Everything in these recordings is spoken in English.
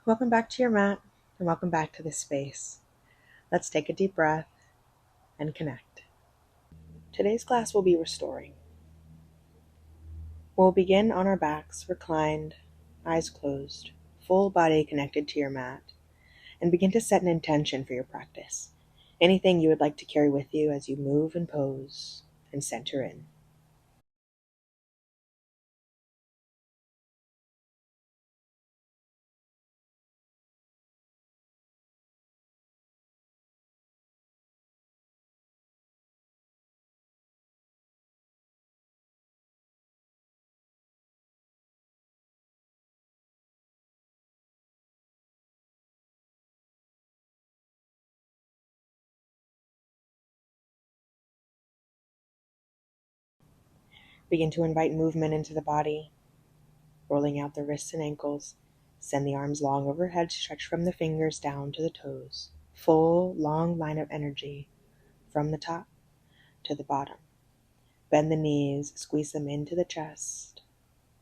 Welcome back to your mat and welcome back to this space. Let's take a deep breath and connect. Today's class will be restoring. We'll begin on our backs, reclined, eyes closed, full body connected to your mat, and begin to set an intention for your practice. Anything you would like to carry with you as you move and pose and center in. Begin to invite movement into the body, rolling out the wrists and ankles. Send the arms long overhead, stretch from the fingers down to the toes. Full, long line of energy from the top to the bottom. Bend the knees, squeeze them into the chest,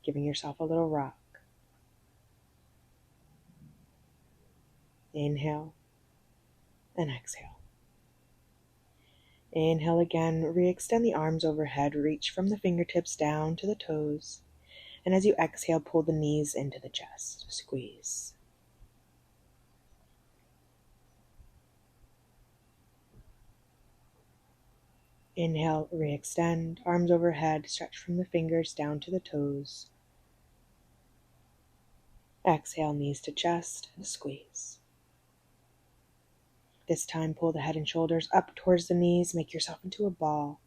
giving yourself a little rock. Inhale and exhale. Inhale again, re-extend the arms overhead, reach from the fingertips down to the toes. And as you exhale, pull the knees into the chest, squeeze. Inhale, re-extend, arms overhead, stretch from the fingers down to the toes. Exhale, knees to chest, squeeze. This time, pull the head and shoulders up towards the knees, make yourself into a ball.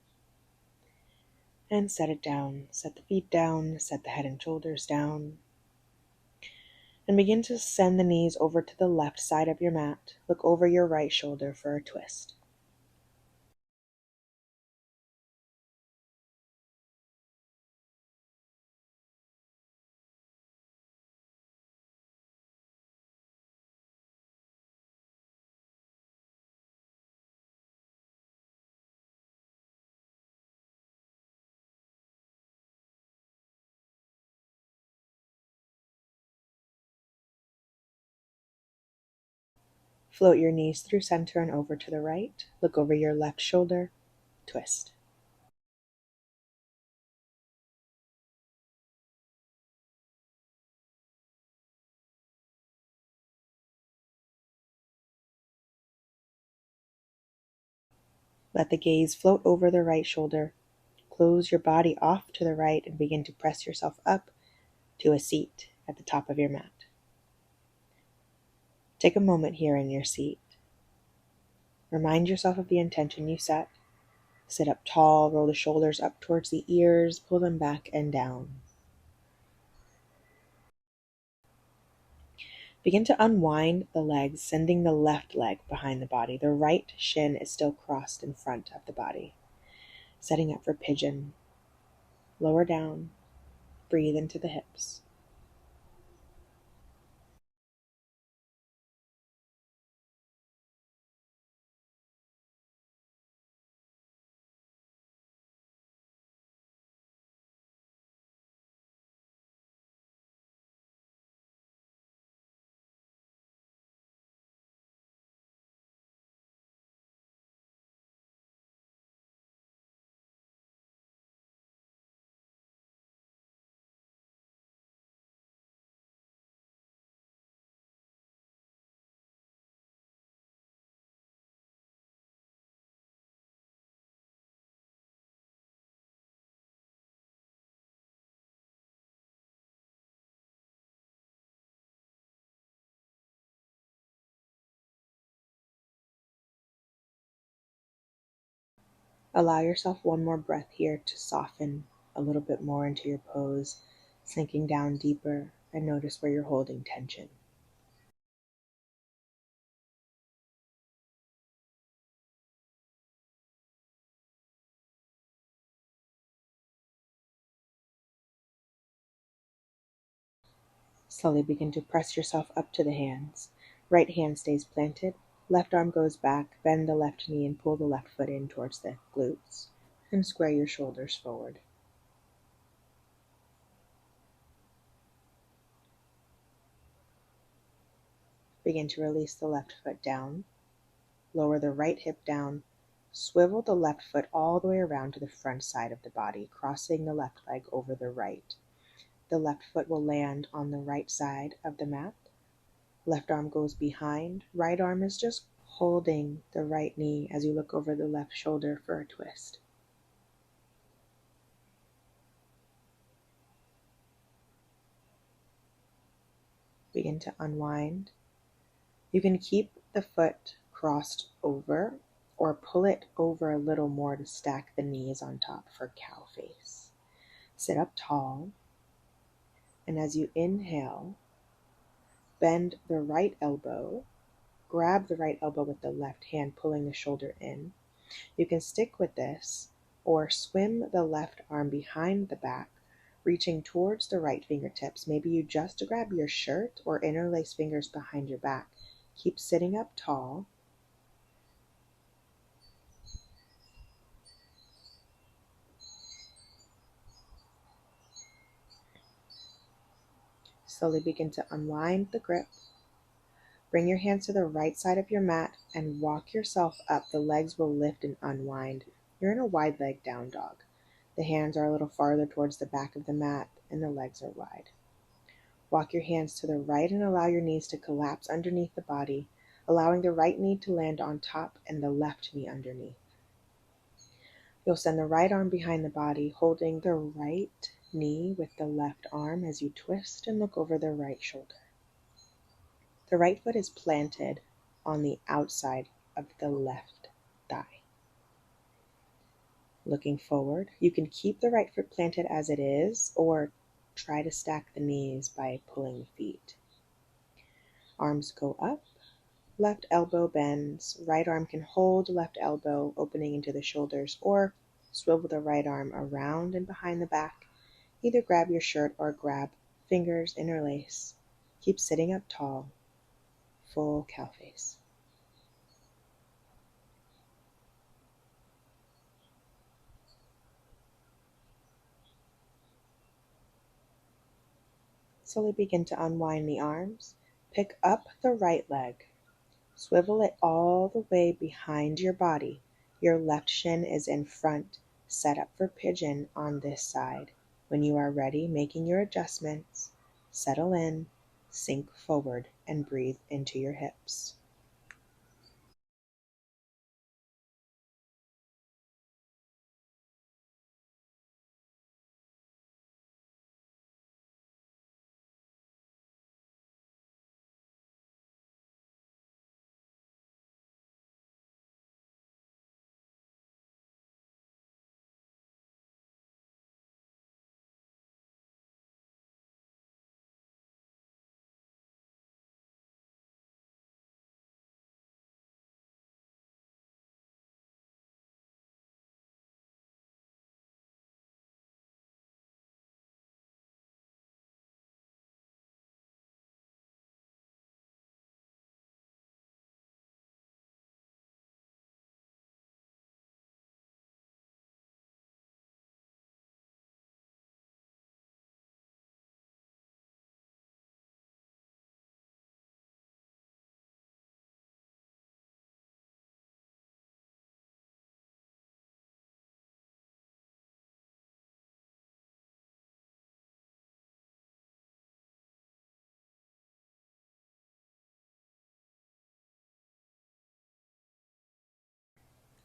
And set it down. Set the feet down, set the head and shoulders down. And begin to send the knees over to the left side of your mat. Look over your right shoulder for a twist. Float your knees through center and over to the right. Look over your left shoulder. Twist. Let the gaze float over the right shoulder. Close your body off to the right and begin to press yourself up to a seat at the top of your mat. Take a moment here in your seat. Remind yourself of the intention you set. Sit up tall, roll the shoulders up towards the ears, pull them back and down. Begin to unwind the legs, sending the left leg behind the body. The right shin is still crossed in front of the body. Setting up for pigeon. Lower down, breathe into the hips. Allow yourself one more breath here to soften a little bit more into your pose, sinking down deeper, and notice where you're holding tension. Slowly begin to press yourself up to the hands. Right hand stays planted, left arm goes back, bend the left knee and pull the left foot in towards the glutes, and square your shoulders forward. Begin to release the left foot down. Lower the right hip down. Swivel the left foot all the way around to the front side of the body, crossing the left leg over the right. The left foot will land on the right side of the mat. Left arm goes behind. Right arm is just holding the right knee as you look over the left shoulder for a twist. Begin to unwind. You can keep the foot crossed over or pull it over a little more to stack the knees on top for cow face. Sit up tall, and as you inhale, bend the right elbow, grab the right elbow with the left hand, pulling the shoulder in. You can stick with this or swim the left arm behind the back, reaching towards the right fingertips. Maybe you just grab your shirt or interlace fingers behind your back. Keep sitting up tall. Slowly begin to unwind the grip. Bring your hands to the right side of your mat and walk yourself up. The legs will lift and unwind. You're in a wide leg down dog. The hands are a little farther towards the back of the mat and the legs are wide. Walk your hands to the right and allow your knees to collapse underneath the body, allowing the right knee to land on top and the left knee underneath. You'll send the right arm behind the body, holding the right knee with the left arm as you twist and look over the right shoulder. The right foot is planted on the outside of the left thigh. Looking forward, you can keep the right foot planted as it is or try to stack the knees by pulling the feet. Arms go up, left elbow bends, right arm can hold left elbow opening into the shoulders or swivel the right arm around and behind the back. Either grab your shirt or grab fingers, interlace. Keep sitting up tall, full cow face. Slowly begin to unwind the arms. Pick up the right leg. Swivel it all the way behind your body. Your left shin is in front, set up for pigeon on this side. When you are ready, making your adjustments, settle in, sink forward, and breathe into your hips.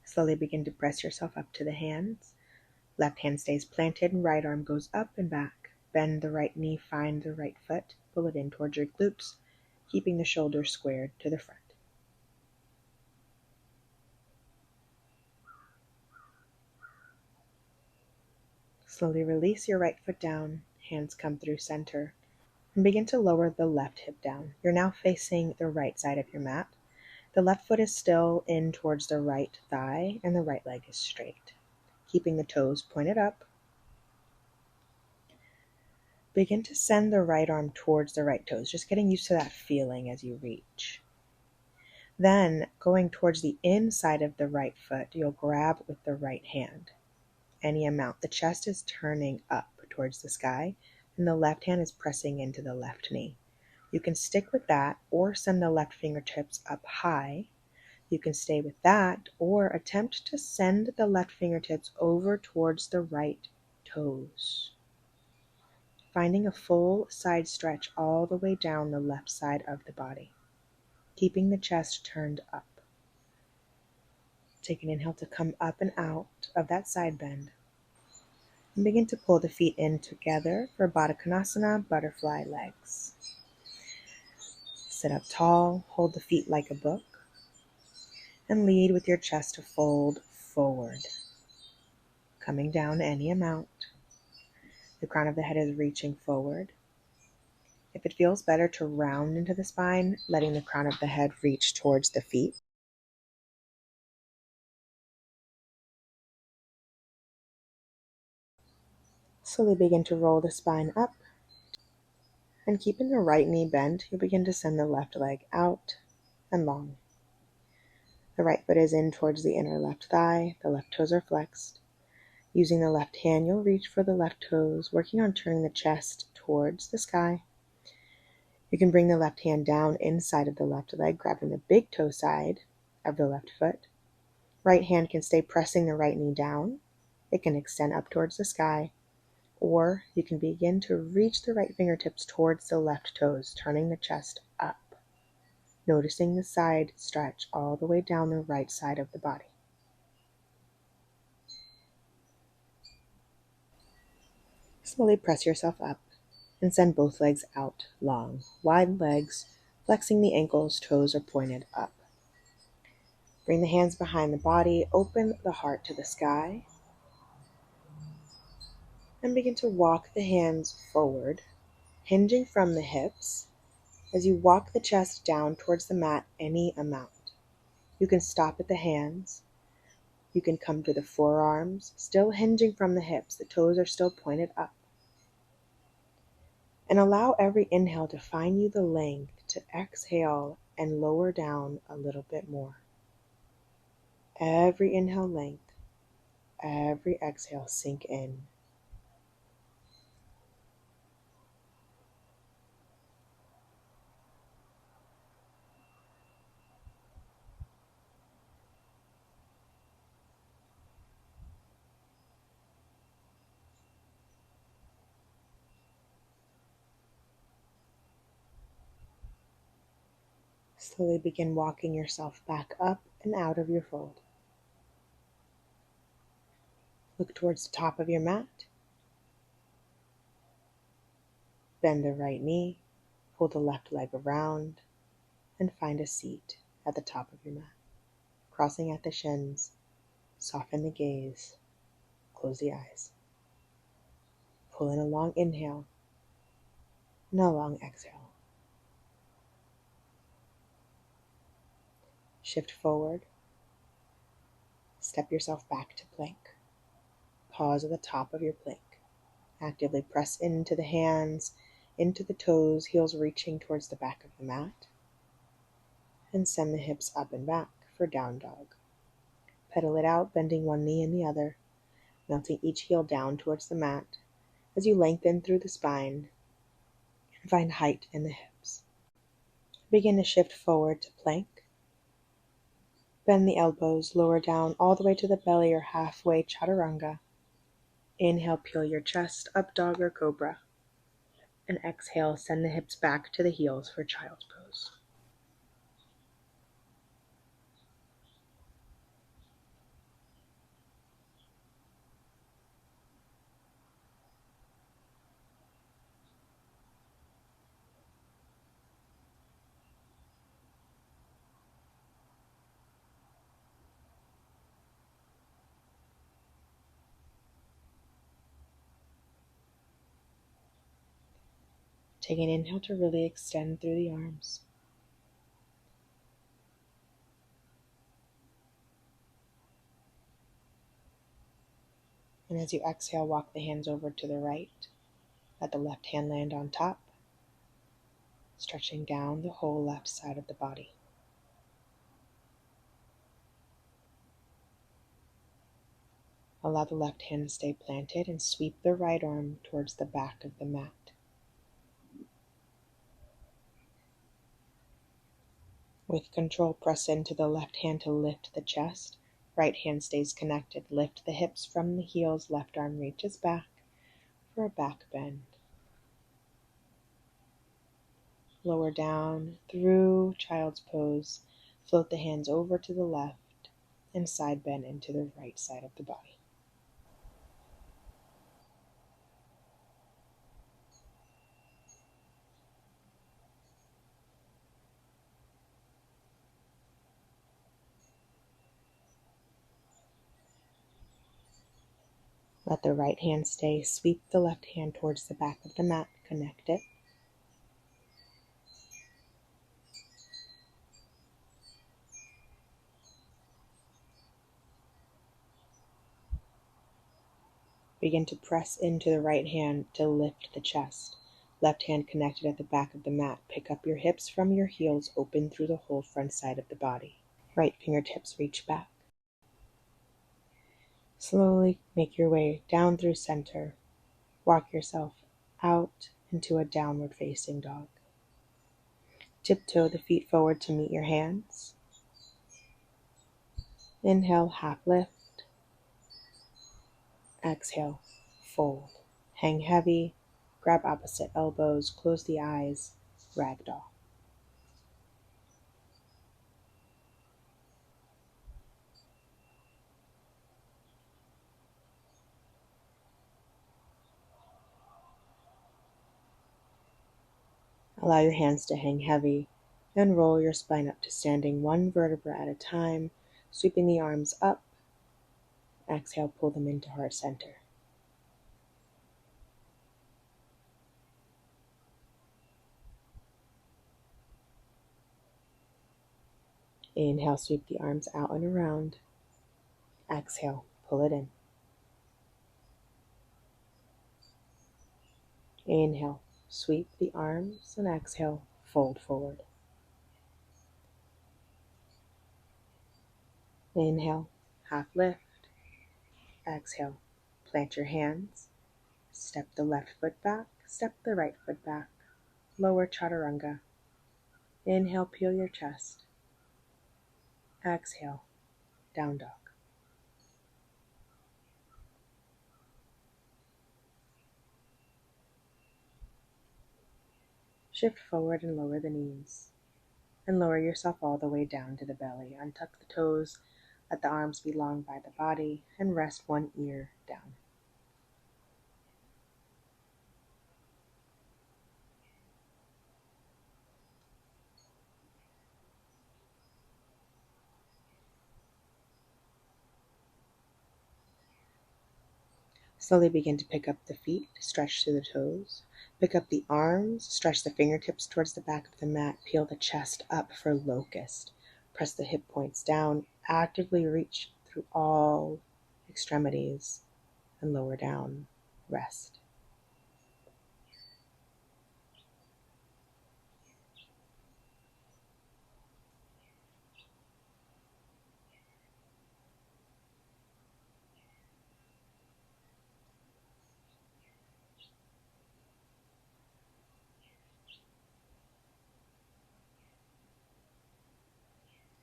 Slowly begin to press yourself up to the hands. Left hand stays planted and right arm goes up and back. Bend the right knee, find the right foot, pull it in towards your glutes, keeping the shoulders squared to the front. Slowly release your right foot down, hands come through center, and begin to lower the left hip down. You're now facing the right side of your mat. The left foot is still in towards the right thigh and the right leg is straight. Keeping the toes pointed up, begin to send the right arm towards the right toes, just getting used to that feeling as you reach. Then, going towards the inside of the right foot, you'll grab with the right hand. Any amount. The chest is turning up towards the sky, and the left hand is pressing into the left knee. You can stick with that or send the left fingertips up high. You can stay with that or attempt to send the left fingertips over towards the right toes. Finding a full side stretch all the way down the left side of the body, keeping the chest turned up. Take an inhale to come up and out of that side bend. And begin to pull the feet in together for Baddha Konasana, butterfly legs. Sit up tall, hold the feet like a book, and lead with your chest to fold forward. Coming down any amount. The crown of the head is reaching forward. If it feels better to round into the spine, letting the crown of the head reach towards the feet. Slowly begin to roll the spine up. And keeping the right knee bent, you'll begin to send the left leg out and long. The right foot is in towards the inner left thigh. The left toes are flexed. Using the left hand, you'll reach for the left toes, working on turning the chest towards the sky. You can bring the left hand down inside of the left leg, grabbing the big toe side of the left foot. Right hand can stay pressing the right knee down. It can extend up towards the sky. Or you can begin to reach the right fingertips towards the left toes, turning the chest up. Noticing the side stretch all the way down the right side of the body. Slowly press yourself up and send both legs out long. Wide legs, flexing the ankles, toes are pointed up. Bring the hands behind the body, open the heart to the sky, and begin to walk the hands forward, hinging from the hips as you walk the chest down towards the mat any amount. You can stop at the hands. You can come to the forearms, still hinging from the hips. The toes are still pointed up. And allow every inhale to find you the length to exhale and lower down a little bit more. Every inhale length, every exhale sink in. Slowly begin walking yourself back up and out of your fold. Look towards the top of your mat. Bend the right knee, pull the left leg around, and find a seat at the top of your mat. Crossing at the shins, soften the gaze, close the eyes. Pull in a long inhale and a long exhale. Shift forward, step yourself back to plank. Pause at the top of your plank. Actively press into the hands, into the toes, heels reaching towards the back of the mat. And send the hips up and back for down dog. Pedal it out, bending one knee and the other, melting each heel down towards the mat as you lengthen through the spine and find height in the hips. Begin to shift forward to plank. Bend the elbows, lower down all the way to the belly or halfway chaturanga. Inhale, peel your chest, up dog or cobra. And exhale, send the hips back to the heels for child's pose. Take an inhale to really extend through the arms. And as you exhale, walk the hands over to the right. Let the left hand land on top, stretching down the whole left side of the body. Allow the left hand to stay planted and sweep the right arm towards the back of the mat. With control, press into the left hand to lift the chest. Right hand stays connected. Lift the hips from the heels. Left arm reaches back for a back bend. Lower down through child's pose. Float the hands over to the left and side bend into the right side of the body. Let the right hand stay. Sweep the left hand towards the back of the mat. Connect it. Begin to press into the right hand to lift the chest. Left hand connected at the back of the mat. Pick up your hips from your heels, open through the whole front side of the body. Right fingertips reach back. Slowly make your way down through center. Walk yourself out into a downward facing dog. Tiptoe the feet forward to meet your hands. Inhale, half lift. Exhale, fold. Hang heavy, grab opposite elbows, close the eyes, ragdoll. Allow your hands to hang heavy and roll your spine up to standing one vertebra at a time, sweeping the arms up. Exhale, pull them into heart center. Inhale, sweep the arms out and around. Exhale, pull it in. Inhale, sweep the arms, and exhale, fold forward. Inhale, half lift. Exhale, plant your hands. Step the left foot back, step the right foot back. Lower chaturanga. Inhale, peel your chest. Exhale, down dog. Shift forward and lower the knees. And lower yourself all the way down to the belly. Untuck the toes, let the arms be long by the body, and rest one ear down. Slowly begin to pick up the feet, stretch through the toes. Pick up the arms, stretch the fingertips towards the back of the mat, peel the chest up for locust. Press the hip points down, actively reach through all extremities, and lower down, rest.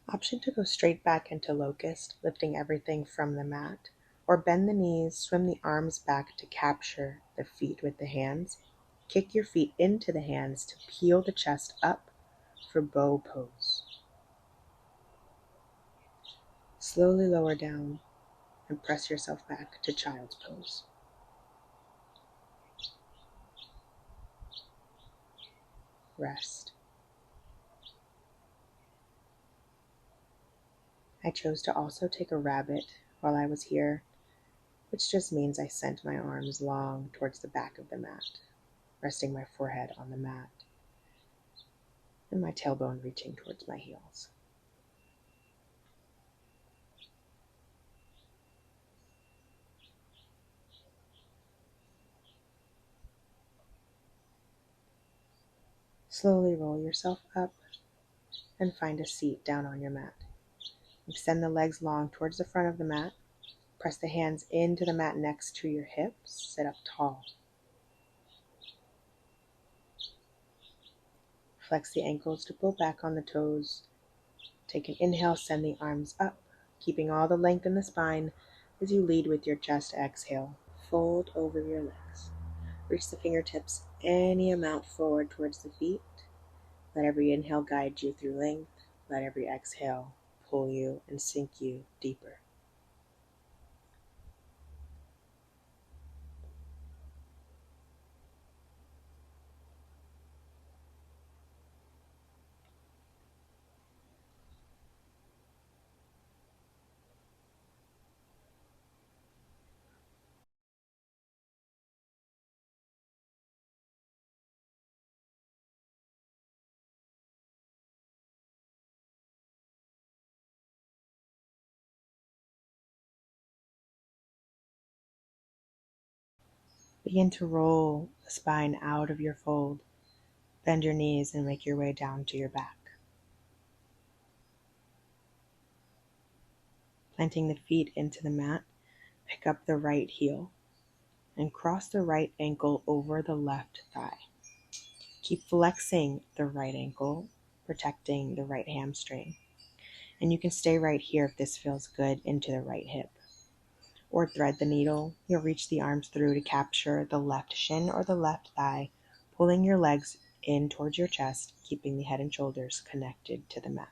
Option to go straight back into locust, lifting everything from the mat, or bend the knees, swim the arms back to capture the feet with the hands. Kick your feet into the hands to peel the chest up for bow pose. Slowly lower down and press yourself back to child's pose. Rest. I chose to also take a rabbit while I was here, which just means I sent my arms long towards the back of the mat, resting my forehead on the mat and my tailbone reaching towards my heels. Slowly roll yourself up and find a seat down on your mat. Extend the legs long towards the front of the mat. Press the hands into the mat next to your hips. Sit up tall. Flex the ankles to pull back on the toes. Take an inhale, send the arms up, keeping all the length in the spine as you lead with your chest exhale. Fold over your legs. Reach the fingertips any amount forward towards the feet. Let every inhale guide you through length. Let every exhale pull you and sink you deeper. Begin to roll the spine out of your fold. Bend your knees and make your way down to your back. Planting the feet into the mat, pick up the right heel and cross the right ankle over the left thigh. Keep flexing the right ankle, protecting the right hamstring. And you can stay right here if this feels good into the right hip. Or thread the needle. You'll reach the arms through to capture the left shin or the left thigh, pulling your legs in towards your chest, keeping the head and shoulders connected to the mat.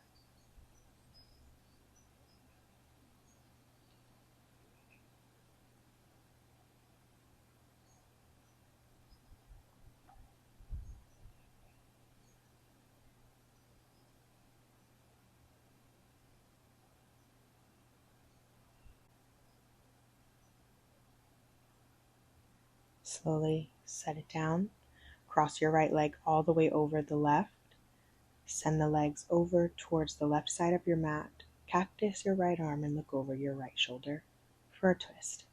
Slowly set it down. Cross your right leg all the way over the left. Send the legs over towards the left side of your mat. Cactus your right arm and look over your right shoulder for a twist.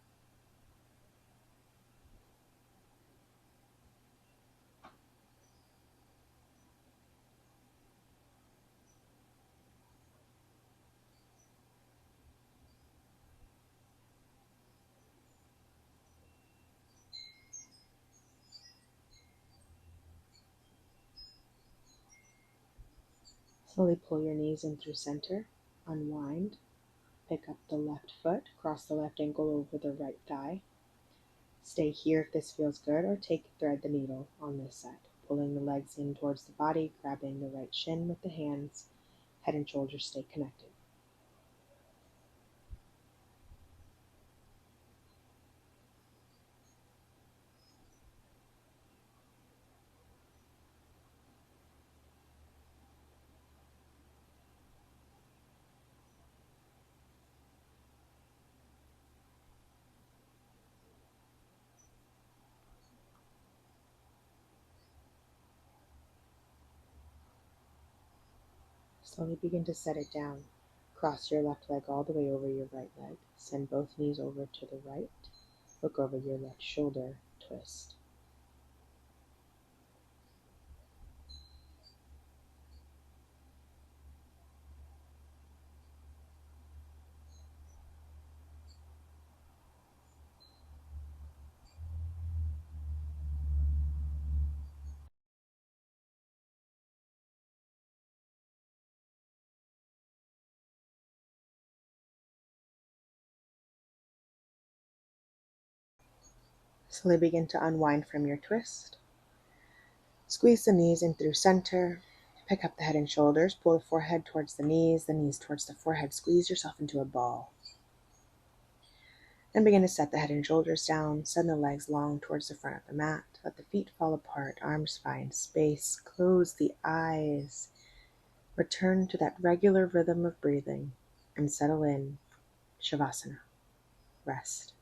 Slowly pull your knees in through center. Unwind. Pick up the left foot. Cross the left ankle over the right thigh. Stay here if this feels good, or thread the needle on this side. Pulling the legs in towards the body, grabbing the right shin with the hands. Head and shoulders stay connected. Slowly begin to set it down. Cross your left leg all the way over your right leg. Send both knees over to the right. Look over your left shoulder. Twist. Slowly begin to unwind from your twist. Squeeze the knees in through center. Pick up the head and shoulders. Pull the forehead towards the knees towards the forehead. Squeeze yourself into a ball. Then begin to set the head and shoulders down. Send the legs long towards the front of the mat. Let the feet fall apart. Arms find space. Close the eyes. Return to that regular rhythm of breathing and settle in. Shavasana. Rest.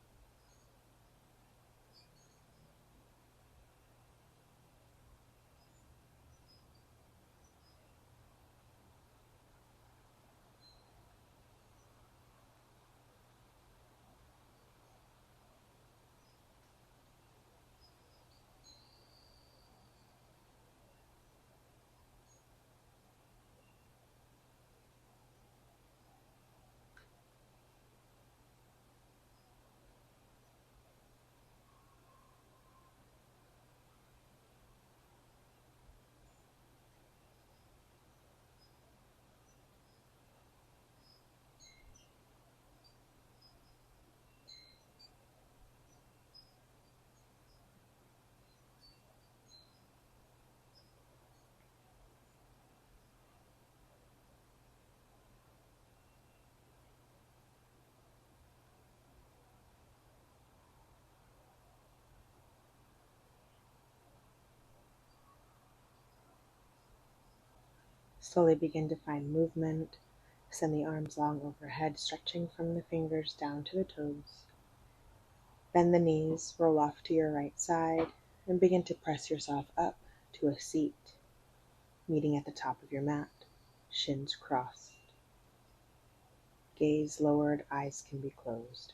Slowly begin to find movement. Send the arms long overhead, stretching from the fingers down to the toes. Bend the knees, roll off to your right side, and begin to press yourself up to a seat, meeting at the top of your mat, shins crossed. Gaze lowered, eyes can be closed.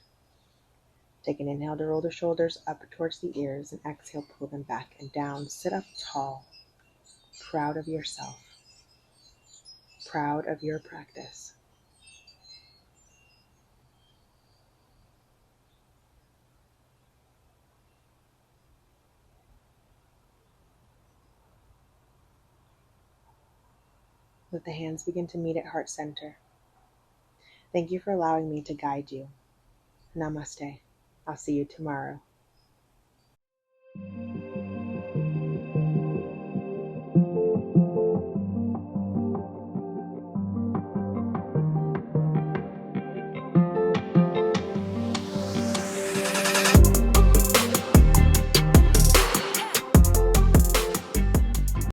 Take an inhale to roll the shoulders up towards the ears, and exhale, pull them back and down. Sit up tall, proud of yourself, proud of your practice. Let the hands begin to meet at heart center. Thank you for allowing me to guide you. Namaste. I'll see you tomorrow.